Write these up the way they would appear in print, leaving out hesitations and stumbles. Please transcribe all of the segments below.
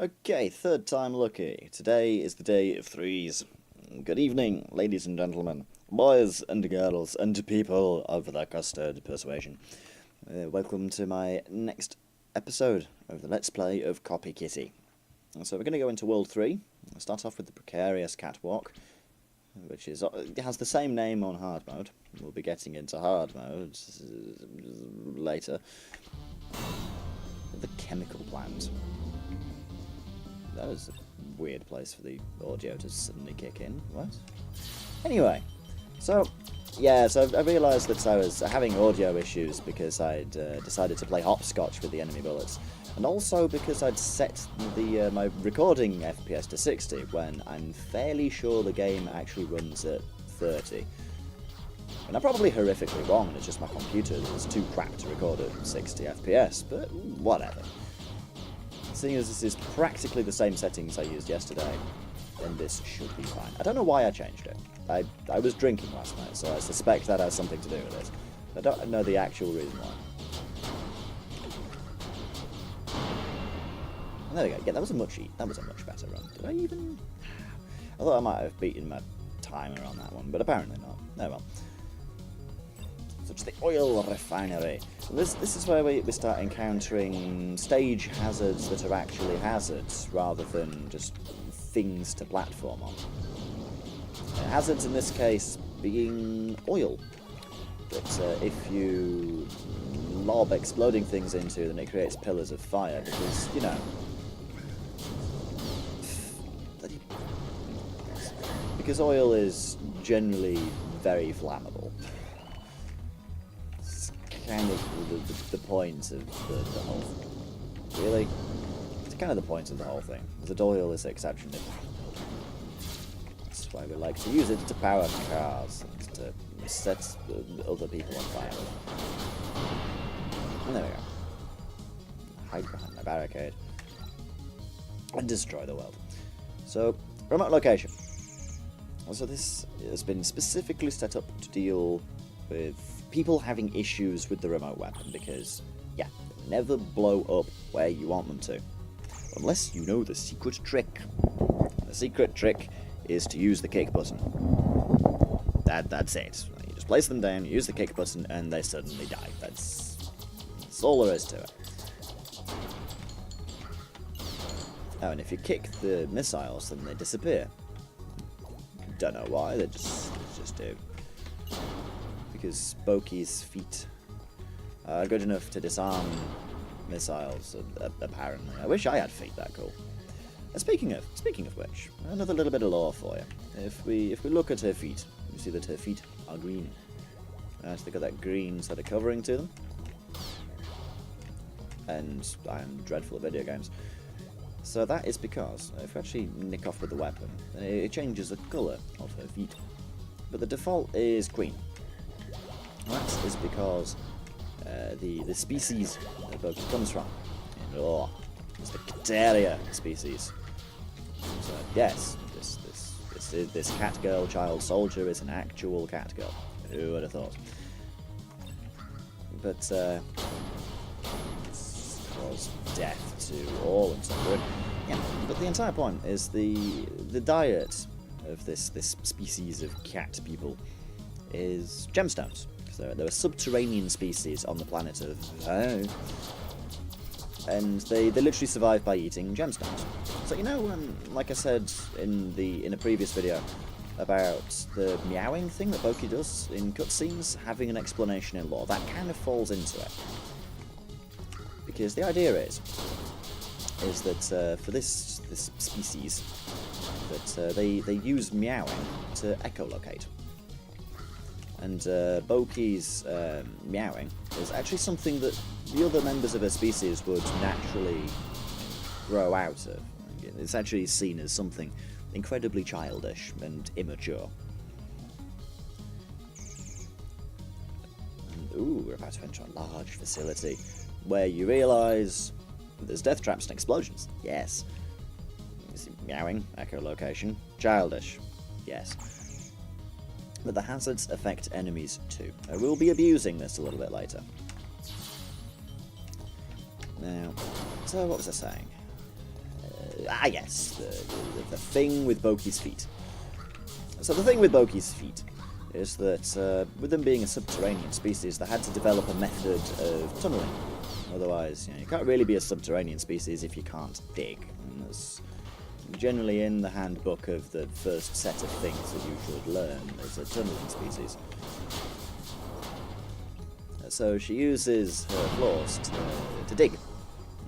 Okay, third time lucky. Today is the day of threes. Good evening, ladies and gentlemen, boys and girls, and people of the custard persuasion. Welcome to my next episode of the Let's Play of Copy Kitty. So we're going to go into World 3. We'll start off with the Precarious Catwalk, which is it has the same name on hard mode. We'll be getting into hard mode later. The Chemical Plant. That was a weird place for the audio to suddenly kick in. What? Anyway, so I realised that I was having audio issues because I'd decided to play hopscotch with the enemy bullets, and also because I'd set the my recording FPS to 60 when I'm fairly sure the game actually runs at 30. And I'm probably horrifically wrong, and it's just my computer that's too crap to record at 60 FPS, but whatever. Seeing as this is practically the same settings I used yesterday, then this should be fine. I don't know why I changed it. I was drinking last night, so I suspect that has something to do with it. I don't know the actual reason why. And there we go. Yeah, that was a much better run. Did I even? I thought I might have beaten my timer on that one, but apparently not. Oh well. Such as the oil refinery. So this is where we start encountering stage hazards that are actually hazards, rather than just things to platform on. Hazards in this case being oil. That if you lob exploding things into, then it creates pillars of fire, because, you know... Because oil is generally very flammable. Kind of the point of the whole thing. Really? It's kind of the point of the whole thing. That oil is exceptionally flammable. That's why we like to use it to power cars, and to set other people on fire. And there we go. Hide behind my barricade. And destroy the world. So, remote location. So this has been specifically set up to deal with people having issues with the remote weapon, because, yeah, they'll never blow up where you want them to. Unless you know the secret trick. The secret trick is to use the kick button. That's it. You just place them down, you use the kick button, and they suddenly die. That's all there is to it. Oh, and if you kick the missiles, then they disappear. Don't know why, they just do. Because Boki's feet are good enough to disarm missiles, apparently. I wish I had feet that cool. And speaking of which, another little bit of lore for you. If we look at her feet, you see that her feet are green. They've got that green sort of covering to them. And I'm dreadful at video games. So that is because, if we actually nick off with the weapon, it changes the colour of her feet. But the default is green. That is because the species that Boki comes from is the Cateria species. So yes, this cat girl child soldier is an actual cat girl. Who would have thought? But cause death to all and sundry. Yeah, but the entire point is the diet of this species of cat people is gemstones. So there are subterranean species on the planet of and they literally survive by eating gemstones. So you know, like I said in a previous video about the meowing thing that Boki does in cutscenes, having an explanation in lore, that kind of falls into it. Because the idea is that for this species, that they use meowing to echolocate. And Boki's meowing is actually something that the other members of her species would naturally grow out of. It's actually seen as something incredibly childish and immature. And, ooh, we're about to enter a large facility where you realise there's death traps and explosions. Yes. You see meowing, echolocation, childish. Yes. But the hazards affect enemies too. I will be abusing this a little bit later. Now, so what was I saying? Yes, the thing with Boki's feet. So the thing with Boki's feet is that with them being a subterranean species, they had to develop a method of tunneling. Otherwise, you can't really be a subterranean species if you can't dig. And there's generally in the handbook of the first set of things that you should learn as a tunneling species. So she uses her claws to dig.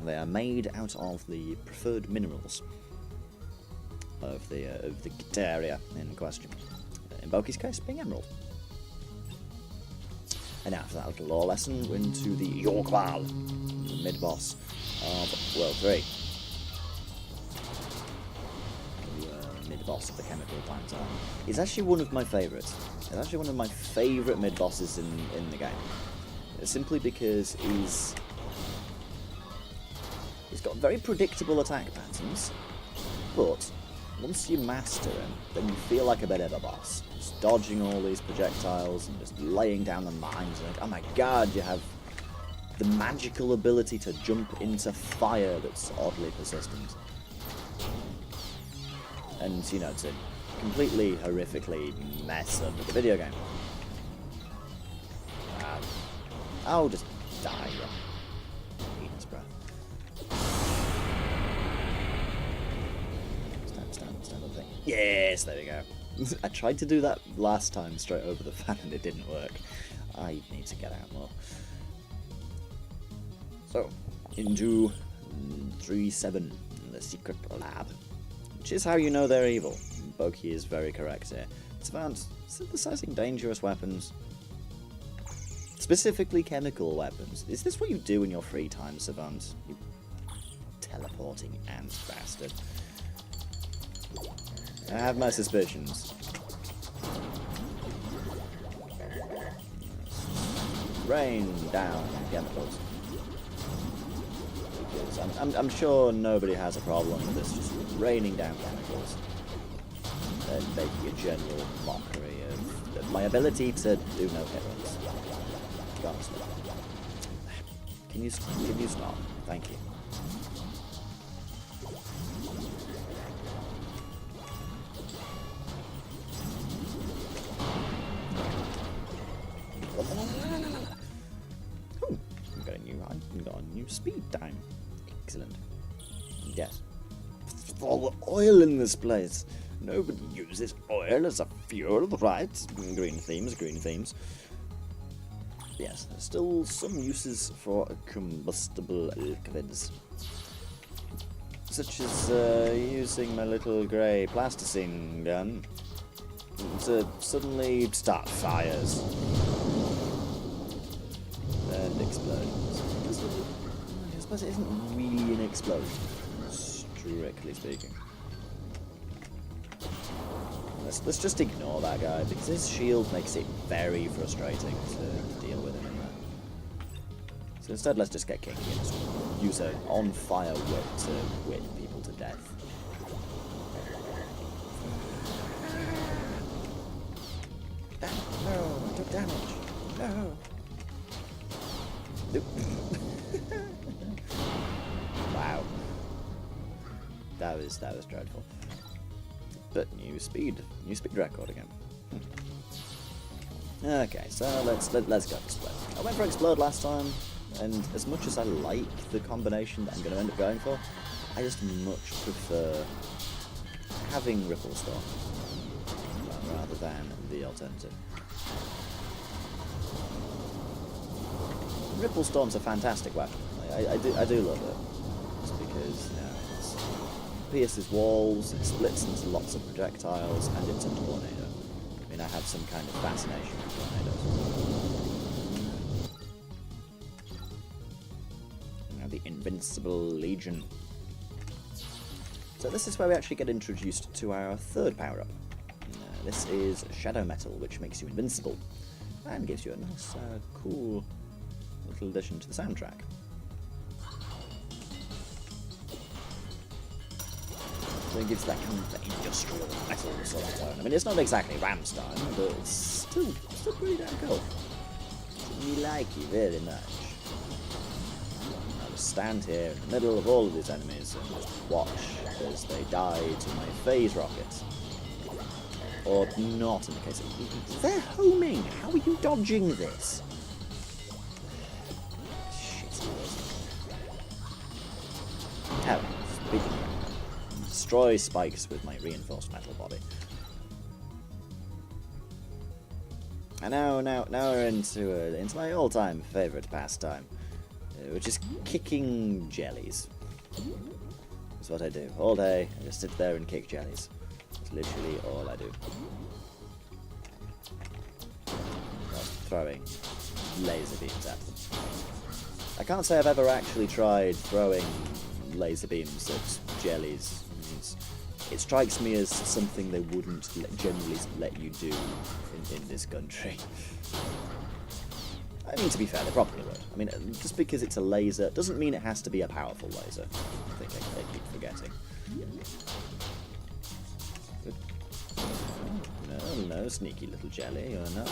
They are made out of the preferred minerals of the area in question. In Boki's case, being emerald. And after that little lore lesson, we're into the Yorkwal, the mid-boss of World 3. The mid-boss of the chemical plant. He's actually one of my favourites. He's actually one of my favourite mid-bosses in the game. Simply because he's got very predictable attack patterns, but once you master him, then you feel like a bit of a boss. Just dodging all these projectiles and just laying down the mines. Like, oh my god, you have the magical ability to jump into fire that's oddly persistent. And, to completely horrifically mess up the video game. I'll just die. Penis breath. Stand up thing. Yes, there we go. I tried to do that last time straight over the fan and it didn't work. I need to get out more. So, into 3-7, the secret lab. Which is how you know they're evil. Boki is very correct here. It's about synthesizing dangerous weapons. Specifically chemical weapons. Is this what you do in your free time, Savant? You teleporting ant bastard. I have my suspicions. Rain down chemicals. Because I'm sure nobody has a problem with this just raining down chemicals. And making a general mockery of my ability to do no hits. Can you stop? Thank you. Ooh, we got a new speed time. Excellent. Yes. All the oil in this place. Nobody uses oil as a fuel, right? Green themes. Yes, there's still some uses for combustible liquids. Such as using my little grey plasticine gun to suddenly start fires and explosions. I suppose it isn't really an explosion, strictly speaking. Let's just ignore that guy, because his shield makes it very frustrating to deal with him in there. So instead, let's just get kinky and just use an on-fire whip to whip people to death. No, I took damage. No. Nope. Wow. That was dreadful. But new speed record again. Okay, so let's go explode. I went for explode last time, and as much as I like the combination that I'm going to end up going for, I just much prefer having Ripple Storm rather than the alternative. Ripple Storm's a fantastic weapon. I do love it, just because it pierces walls, it splits into lots of projectiles, and it's a tornado. I mean, I have some kind of fascination with tornadoes. Now the Invincible Legion. So this is where we actually get introduced to our third power-up. This is Shadow Metal, which makes you invincible, and gives you a nice, cool little addition to the soundtrack. So it gives that kind of industrial metal sort of tone. I mean, it's not exactly Rammstein, but it's still pretty damn cool. We like you very much. just stand here in the middle of all of these enemies and just watch as they die to my phase rockets. Or not in the case of... They're homing! How are you dodging this? Shit. Oh, destroy spikes with my reinforced metal body. And now we're into my all-time favourite pastime, which is kicking jellies. That's what I do all day. I just sit there and kick jellies. That's literally all I do. Whilst throwing laser beams at them. I can't say I've ever actually tried throwing laser beams at jellies. It strikes me as something they wouldn't generally let you do in this country. I mean, to be fair, they probably would. I mean, just because it's a laser doesn't mean it has to be a powerful laser. I think I keep forgetting. No, sneaky little jelly. You're not.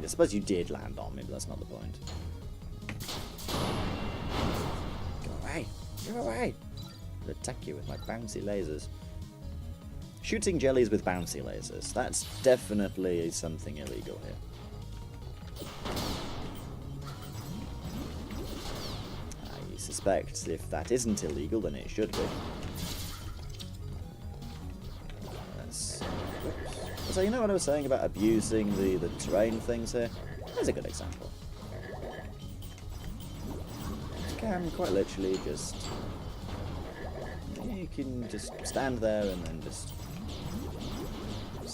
I suppose you did land on me, but that's not the point. Go away! Go away! I'll attack you with my bouncy lasers. Shooting jellies with bouncy lasers. That's definitely something illegal here. I suspect if that isn't illegal, then it should be. So you know what I was saying about abusing the terrain things here? Here's a good example. You can quite literally just... You can just stand there and then just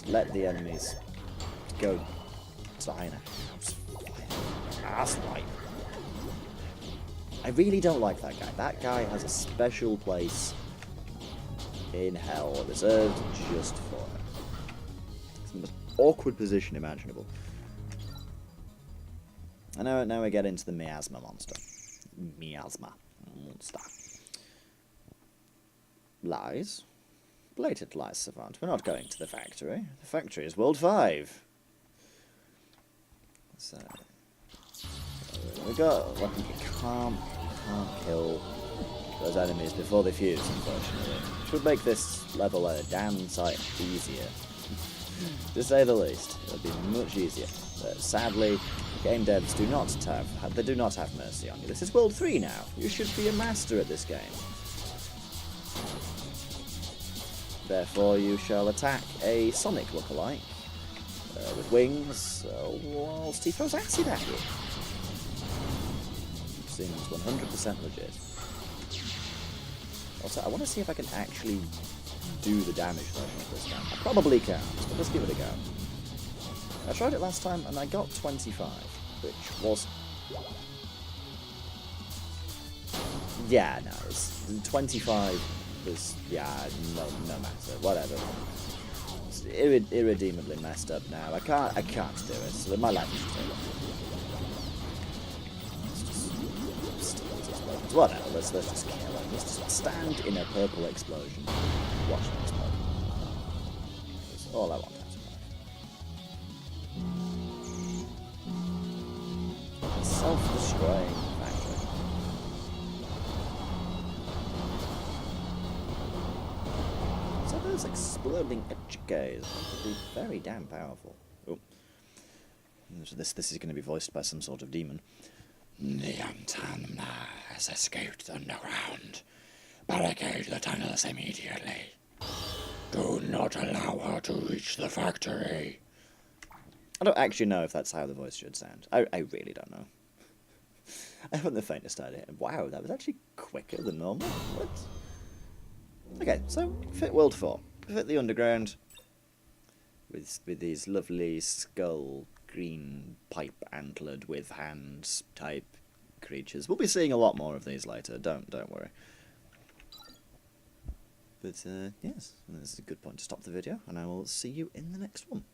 let the enemies go die in a house fire. I really don't like that guy. That guy has a special place in hell reserved just for him. It's the most awkward position imaginable. And now we get into the miasma monster. Miasma monster. Lies. Blatant lies, Savant. We're not going to the factory. The factory is World 5. So we got... Well, you can't kill those enemies before they fuse, unfortunately. Which would make this level a damn sight easier. To say the least. It would be much easier. But sadly, game devs do not have mercy on you. This is World 3 now. You should be a master at this game. Therefore, you shall attack a Sonic lookalike with wings whilst he throws acid at you. Seems 100% legit. Also, I want to see if I can actually do the damage version of this game. I probably can, but let's give it a go. I tried it last time and I got 25, which was... Yeah, no, it's 25... yeah, no matter, whatever. It's irredeemably messed up now. I can't do it. So my life is just whatever. Let's just kill him. Let's just stand in a purple explosion. Watch them explode. That's all I want out of life. Self-destroying factory. So those exploding edgeguys could be very damn powerful. Oh. So this is going to be voiced by some sort of demon. Niamtanna has escaped the underground. Barricade the tunnels immediately. Do not allow her to reach the factory. I don't actually know if that's how the voice should sound. I really don't know. I haven't the faintest idea. Wow, that was actually quicker than normal. What? Okay, so fit World 4. Fit the underground with these lovely skull green pipe antlered with hands type creatures. We'll be seeing a lot more of these later. Don't worry. But yes, this is a good point to stop the video, and I will see you in the next one.